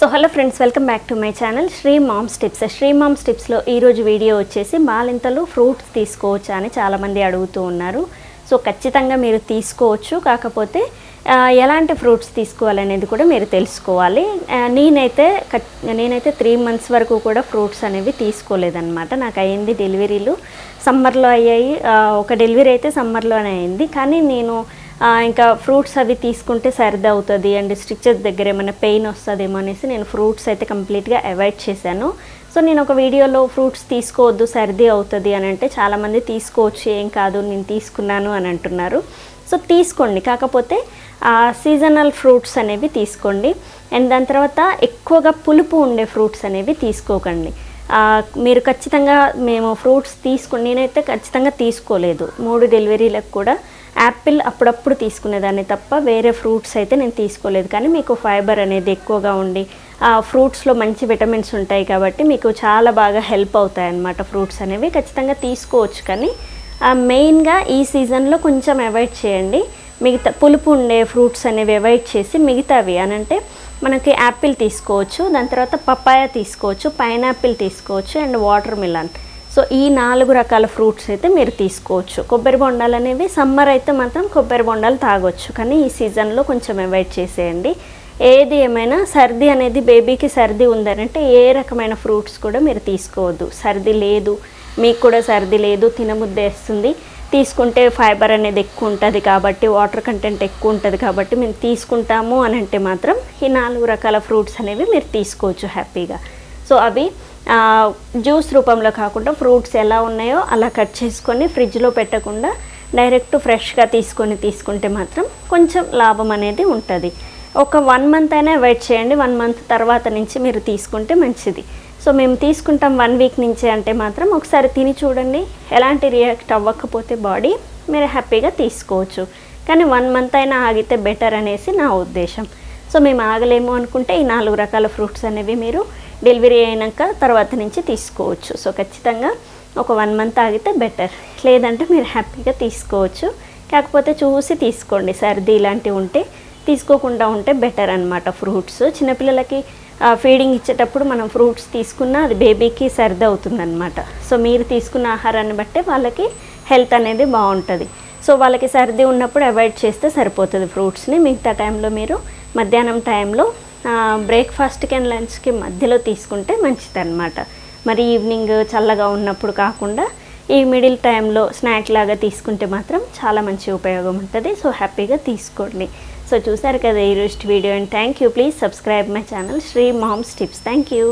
So hello friends, welcome back to my channel Sri moms tips. Sri moms టిప్స్లో ఈరోజు video వచ్చేసి బాలింతలు ఫ్రూట్స్ తీసుకోవచ్చా అని చాలామంది అడుగుతూ ఉన్నారు. సో ఖచ్చితంగా మీరు తీసుకోవచ్చు, కాకపోతే ఎలాంటి ఫ్రూట్స్ తీసుకోవాలనేది కూడా మీరు తెలుసుకోవాలి. నేనైతే 3 months వరకు కూడా ఫ్రూట్స్ అనేవి తీసుకోలేదన్నమాట. నాకు అయ్యింది డెలివరీలు సమ్మర్లో అయ్యాయి. ఒక డెలివరీ అయితే సమ్మర్లోనే అయింది, కానీ నేను ఇంకా ఫ్రూట్స్ అవి తీసుకుంటే సర్ది అవుతుంది అండ్ స్టిచెస్ దగ్గర ఏమైనా పెయిన్ వస్తుందేమో అనేసి నేను ఫ్రూట్స్ అయితే కంప్లీట్గా అవాయిడ్ చేశాను. సో నేను ఒక వీడియోలో ఫ్రూట్స్ తీసుకోవద్దు సర్ది అవుతుంది అని అంటే చాలామంది తీసుకోవచ్చు, ఏం కాదు నేను తీసుకున్నాను అని అంటున్నారు. సో తీసుకోండి, కాకపోతే సీజనల్ ఫ్రూట్స్ అనేవి తీసుకోండి. అండ్ దాని తర్వాత ఎక్కువగా పులుపు ఉండే ఫ్రూట్స్ అనేవి తీసుకోకండి. మీరు ఖచ్చితంగా నేనైతే ఖచ్చితంగా తీసుకోలేదు. 3 డెలివరీలకు కూడా యాపిల్ అప్పుడప్పుడు తీసుకునేదాన్ని తప్ప వేరే ఫ్రూట్స్ అయితే నేను తీసుకోలేదు. కానీ మీకు ఫైబర్ అనేది ఎక్కువగా ఉండి ఫ్రూట్స్లో మంచి విటమిన్స్ ఉంటాయి కాబట్టి మీకు చాలా బాగా హెల్ప్ అవుతాయి అన్నమాట. ఫ్రూట్స్ అనేవి ఖచ్చితంగా తీసుకోవచ్చు, కానీ మెయిన్గా ఈ సీజన్లో కొంచెం అవాయిడ్ చేయండి. మిగతా పులుపు ఉండే ఫ్రూట్స్ అనేవి అవాయిడ్ చేసి మిగతావి అనంటే మనకి యాపిల్ తీసుకోవచ్చు, దాని తర్వాత పపాయ తీసుకోవచ్చు, పైనాపిల్ తీసుకోవచ్చు అండ్ వాటర్ మిలన్. సో ఈ 4 రకాల ఫ్రూట్స్ అయితే మీరు తీసుకోవచ్చు. కొబ్బరి బొండాలు అనేవి సమ్మర్ అయితే మాత్రం కొబ్బరి బొండాలు తాగొచ్చు, కానీ ఈ సీజన్లో కొంచెం అవాయిడ్ చేసేయండి. ఏది ఏమైనా సర్ది అనేది బేబీకి సర్ది ఉందనంటే ఏ రకమైన ఫ్రూట్స్ కూడా మీరు తీసుకోవద్దు. సర్ది లేదు, మీకు కూడా సర్ది లేదు, తినబుద్దేస్తుంది, తీసుకుంటే ఫైబర్ అనేది ఎక్కువ ఉంటుంది కాబట్టి వాటర్ కంటెంట్ ఎక్కువ ఉంటుంది కాబట్టి మేము తీసుకుంటాము అని అంటే మాత్రం ఈ 4 రకాల ఫ్రూట్స్ అనేవి మీరు తీసుకోవచ్చు హ్యాపీగా. సో అవి జ్యూస్ రూపంలో కాకుండా ఫ్రూట్స్ ఎలా ఉన్నాయో అలా కట్ చేసుకొని ఫ్రిడ్జ్లో పెట్టకుండా డైరెక్ట్ ఫ్రెష్గా తీసుకుంటే మాత్రం కొంచెం లాభం అనేది ఉంటుంది. ఒక 1 month అయినా వెయిట్ చేయండి, 1 month తర్వాత నుంచి మీరు తీసుకుంటే మంచిది. సో మేము తీసుకుంటాం 1 week నుంచి అంటే మాత్రం ఒకసారి తిని చూడండి, ఎలాంటి రియాక్ట్ అవ్వకపోతే బాడీ మీరు హ్యాపీగా తీసుకోవచ్చు. కానీ 1 month అయినా ఆగితే బెటర్ అనేసి నా ఉద్దేశం. సో మేము ఆగలేము అనుకుంటే ఈ 4 రకాల ఫ్రూట్స్ అనేవి మీరు డెలివరీ అయినాక తర్వాత నుంచి తీసుకోవచ్చు. సో ఖచ్చితంగా ఒక 1 month ఆగితే బెటర్, లేదంటే మీరు హ్యాపీగా తీసుకోవచ్చు. కాకపోతే చూసి తీసుకోండి, సర్ది ఇలాంటివి ఉంటే తీసుకోకుండా ఉంటే బెటర్ అనమాట. ఫ్రూట్స్ చిన్నపిల్లలకి ఫీడింగ్ ఇచ్చేటప్పుడు మనం ఫ్రూట్స్ తీసుకున్నా అది బేబీకి సర్ది అవుతుందన్నమాట. సో మీరు తీసుకున్న ఆహారాన్ని బట్టే వాళ్ళకి హెల్త్ అనేది బాగుంటుంది. సో వాళ్ళకి సర్ది ఉన్నప్పుడు అవాయిడ్ చేస్తే సరిపోతుంది ఫ్రూట్స్ని. మిగతా టైంలో మీరు మధ్యాహ్నం టైంలో బ్రేక్ఫాస్ట్కి అండ్ లంచ్కి మధ్యలో తీసుకుంటే మంచిదన్నమాట. మరి ఈవినింగ్ చల్లగా ఉన్నప్పుడు కాకుండా ఈ మిడిల్ టైంలో స్నాక్ లాగా తీసుకుంటే మాత్రం చాలా మంచి ఉపయోగం ఉంటుంది. సో హ్యాపీగా తీసుకోండి. సో చూసారు కదా ఈరోజు video, and thank you. Please subscribe my channel Sri moms tips. Thank you.